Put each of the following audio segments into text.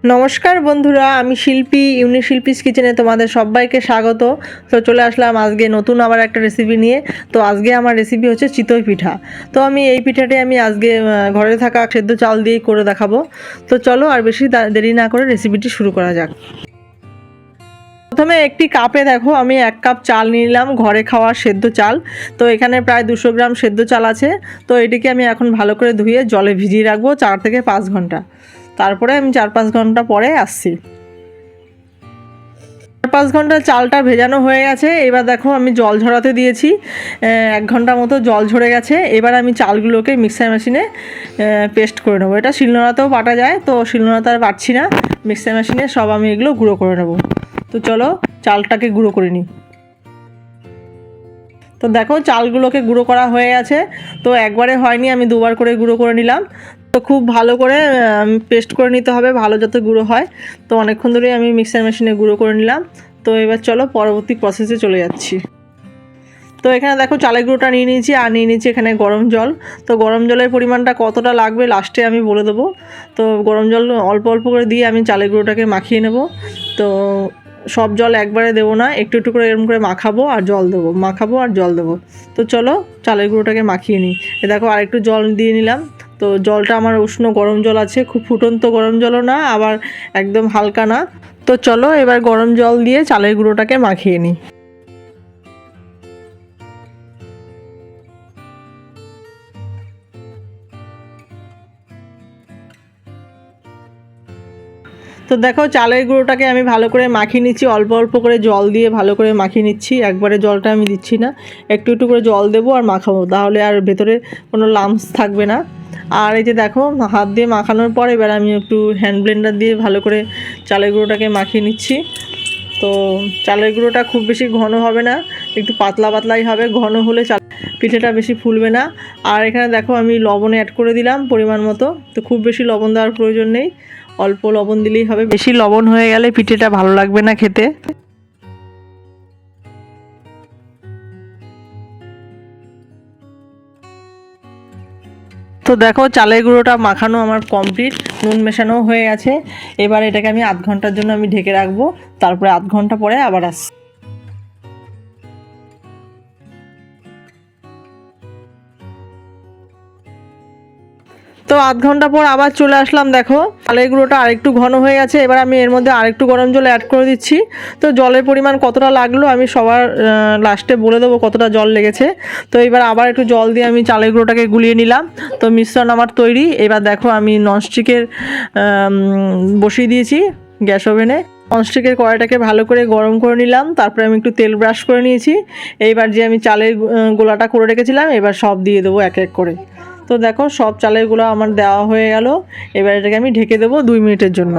নমস্কার বন্ধুরা, আমি শিল্পী ইউনিক শিল্পীস কিচেনে তোমাদের সবাইকে স্বাগত। তো চলে আসলাম আজকে নতুন আবার একটা রেসিপি নিয়ে। তো আজকে আমার রেসিপি হচ্ছে চিতই পিঠা। তো আমি এই পিঠাটি আজকে ঘরে থাকা সেদ্ধ চাল দিয়েই করে দেখাবো। তো চলো আর বেশি দেরি না করে রেসিপিটি শুরু করা যাক। প্রথমে একটি কাপে দেখো আমি 1 কাপ চাল নিলাম, ঘরে খাওয়া সেদ্ধ চাল। তো এখানে প্রায় 200 গ্রাম সেদ্ধ চাল আছে। তো এটিকে আমি এখন ভালো করে ধুয়ে জলে ভিজিয়ে রাখবো 4 থেকে 5 ঘন্টা। তারপরে আমি 4-5 ঘন্টা পরে আসছি। 4-5 ঘন্টা চালটা ভেজানো হয়ে গেছে। এবার দেখো আমি জল ঝরাতে দিয়েছি, 1 ঘন্টা মতো জল ঝরে গেছে। এবার আমি চালগুলোকে মিক্সার মেশিনে পেস্ট করে নেবো। এটা শিলনোড়াতেও বাটা যায়, তো শিলনোড়াতে আর বাটছি না, মিক্সার মেশিনে সব আমি এগুলো গুঁড়ো করে নেবো। তো চলো চালটাকে গুঁড়ো করে নিই। তো দেখো চালগুলোকে গুঁড়ো করা হয়ে গেছে। তো একবারে হয়নি, আমি দুবার করে গুঁড়ো করে নিলাম। তো খুব ভালো করে পেস্ট করে নিতে হবে, ভালো যাতে গুঁড়ো হয়। তো অনেকক্ষণ ধরেই আমি মিক্সার মেশিনে গুঁড়ো করে নিলাম। তো এবার চলো পরবর্তী প্রসেসে চলে যাচ্ছি। তো এখানে দেখো চালের গুঁড়োটা নিয়ে নিয়েছি, আর নিয়ে নিয়েছি এখানে গরম জল। তো গরম জলের পরিমাণটা কতটা লাগবে লাস্টে আমি বলে দেবো। তো গরম জল অল্প অল্প করে দিয়ে আমি চালের গুঁড়োটাকে মাখিয়ে নেব। তো সব জল একবারে দেবো না, একটু একটু করে এরকম করে মাখাবো আর জল দেবো, মাখাবো আর জল দেবো। তো চলো চালের গুঁড়োটাকে মাখিয়ে নিই। এ দেখো আরেকটু জল দিয়ে নিলাম। তো জলটা আমার উষ্ণ গরম জল আছে, খুব ফুটন্ত গরম জলও না, আবার একদম হালকা না। তো চলো এবার গরম জল দিয়ে চালের গুঁড়োটাকে মাখিয়ে নিই। তো দেখো চালের গুঁড়োটাকে আমি ভালো করে মাখিয়ে নিচ্ছি, অল্প অল্প করে জল দিয়ে ভালো করে মাখিয়ে নিচ্ছি। একবারে জলটা আমি দিচ্ছি না, একটু একটু করে জল দেবো আর মাখাবো, তাহলে আর ভেতরে কোনো লাম্পস থাকবে না। আর এই যে দেখো হাত দিয়ে মাখানোর পর এবার আমি একটু হ্যান্ড ব্লেন্ডার দিয়ে ভালো করে চালের গুঁড়োটাকে মাখিয়ে নিচ্ছি। তো চালের গুঁড়োটা খুব বেশি ঘন হবে না, একটু পাতলা পাতলাই হবে। ঘন হলে পিঠেটা বেশি ফুলবে না। আর এখানে দেখো আমি লবণ অ্যাড করে দিলাম পরিমাণ মতো। তো খুব বেশি লবণ দেওয়ার প্রয়োজন নেই, অল্প লবণ দিলেই হবে। বেশি লবণ হয়ে গেলে পিঠেটা ভালো লাগবে না খেতে। তো দেখো চালের গুঁড়োটা মাখানো আমার কমপ্লিট, নুন মেশানো হয়ে গেছে। এবার এটাকে আমি আধ ঘন্টার জন্য আমি ঢেকে রাখবো, তারপরে আধ ঘন্টা পরে আবার আসছি। তো আধ ঘন্টা পর আবার চলে আসলাম। দেখো চালের গুঁড়োটা আরেকটু ঘন হয়ে গেছে। এবার আমি এর মধ্যে আরেকটু গরম জল অ্যাড করে দিচ্ছি। তো জলের পরিমাণ কতটা লাগলো আমি সবার লাস্টে বলে দেবো কতটা জল লেগেছে। তো এবার আবার একটু জল দিয়ে আমি চালের গুঁড়োটাকে গুলিয়ে নিলাম। তো মিশ্রণ আমার তৈরি। এবার দেখো আমি ননস্টিকের বসিয়ে দিয়েছি গ্যাস ওভেনে। ননস্টিকের কড়াইটাকে ভালো করে গরম করে নিলাম, তারপরে আমি একটু তেল ব্রাশ করে নিয়েছি। এইবার যে আমি চালের গোলাটা করে রেখেছিলাম এবার সব দিয়ে দেবো এক এক করে। তো দেখো সব চালেরগুলো আমার দেওয়া হয়ে গেল। এবার এটাকে আমি ঢেকে দেবো 2 মিনিটের জন্য।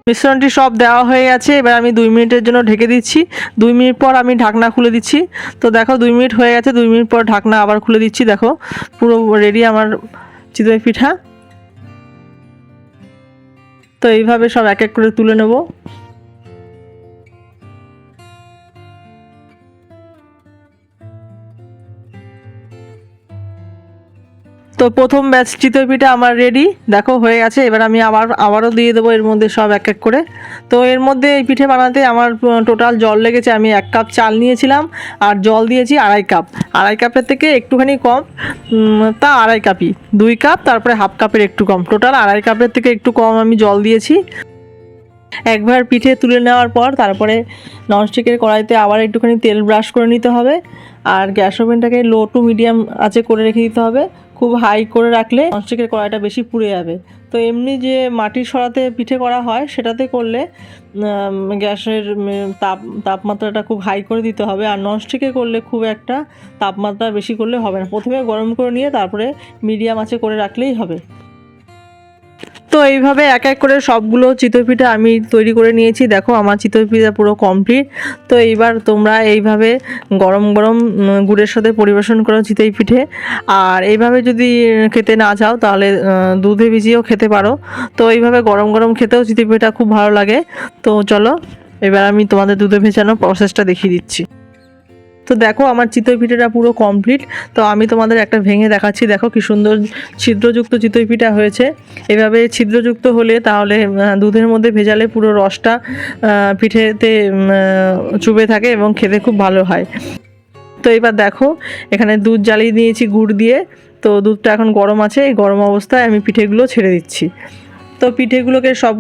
মিশ্রণটি সব দেওয়া হয়ে গেছে, এবার আমি 2 মিনিটের জন্য ঢেকে দিচ্ছি। 2 মিনিট পর আমি ঢাকনা খুলে দিচ্ছি। তো দেখো 2 মিনিট হয়ে গেছে, 2 মিনিট পর ঢাকনা আবার খুলে দিচ্ছি। দেখো পুরো রেডি আমার চিতই পিঠা। তো এইভাবে সব এক এক করে তুলে নেব। তো প্রথম ব্যাচ চিতই পিঠা আমার রেডি, দেখো হয়ে গেছে। এবার আমি আবারও দিয়ে দেবো এর মধ্যে সব এক এক করে। তো এর মধ্যে এই পিঠে বানাতে আমার টোটাল জল লেগেছে, আমি 1 কাপ চাল নিয়েছিলাম আর জল দিয়েছি 2.5 কাপ। 2.5 কাপের থেকে একটুখানি কম, তা 2.5 কাপই, 2 কাপ তারপরে হাফ কাপের একটু কম, টোটাল 2.5 কাপের থেকে একটু কম আমি জল দিয়েছি। একবার পিঠে তুলে নেওয়ার পর তারপরে ননস্টিকের কড়াইতে আবার একটুখানি তেল ব্রাশ করে নিতে হবে। আর গ্যাস ওভেনটাকে লো টু মিডিয়াম আঁচে করে রেখে দিতে হবে। খুব হাই করে রাখলে ননস্টিকের কড়াইটা বেশি পুড়ে যাবে। তো এমনি যে মাটির সরাতে পিঠে করা হয় সেটাতে করলে গ্যাসের তাপমাত্রাটা খুব হাই করে দিতে হবে। আর ননস্টিকে করলে খুব একটা তাপমাত্রা বেশি করলে হবে না, প্রথমে গরম করে নিয়ে তারপরে মিডিয়াম আঁচে করে রাখলেই হবে। তো এইভাবে এক এক করে সবগুলো চিতই পিঠা আমি তৈরি করে নিয়েছি। দেখো আমার চিতই পিঠা পুরো কমপ্লিট। তো এইবার তোমরা এইভাবে গরম গরম গুড়ের সাথে পরিবেশন করো চিতই পিঠে। আর এইভাবে যদি খেতে না চাও তাহলে দুধে ভিজিয়েও খেতে পারো। তো এইভাবে গরম গরম খেতেও চিতই পিঠা খুব ভালো লাগে। তো চলো এবার আমি তোমাদের দুধে ভেজানো প্রসেসটা দেখিয়ে দিচ্ছি। তো দেখো আমার চিতই পিঠাটা পুরো কমপ্লিট। তো আমি তোমাদের একটা ভেঙে দেখাচ্ছি, দেখো কি সুন্দর ছিদ্রযুক্ত চিতই পিঠা হয়েছে। এভাবে ছিদ্রযুক্ত হলে তাহলে দুধের মধ্যে ভেজালে পুরো রসটা পিঠেতে চুবে থাকে এবং খেতে খুব ভালো হয়। তো এবার দেখো এখানে দুধ জ্বালিয়ে নিয়েছি গুড় দিয়ে। তো দুধটা এখন গরম আছে, এই গরম অবস্থায় আমি পিঠেগুলো ছেড়ে দিচ্ছি। তো পিঠেগুলোকে সব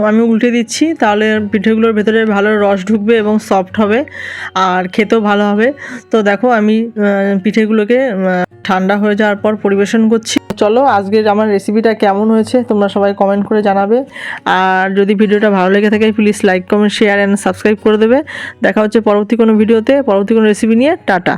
আমি উল্টে দিচ্ছি, তাহলে পিঠেগুলোর ভেতরে ভালো রস ঢুকবে এবং সফট হবে আর খেতেও ভালো হবে। তো দেখো আমি পিঠেগুলোকে ঠান্ডা হয়ে যাওয়ার পর পরিবেশন করছি। চলো আজকের আমার রেসিপিটা কেমন হয়েছে তোমরা সবাই কমেন্ট করে জানাবে। আর যদি ভিডিওটা ভালো লেগে থাকে please like comment share and subscribe করে দেবে। দেখা হচ্ছে পরবর্তী কোনো ভিডিওতে, পরবর্তী কোনো রেসিপি নিয়ে। টাটা।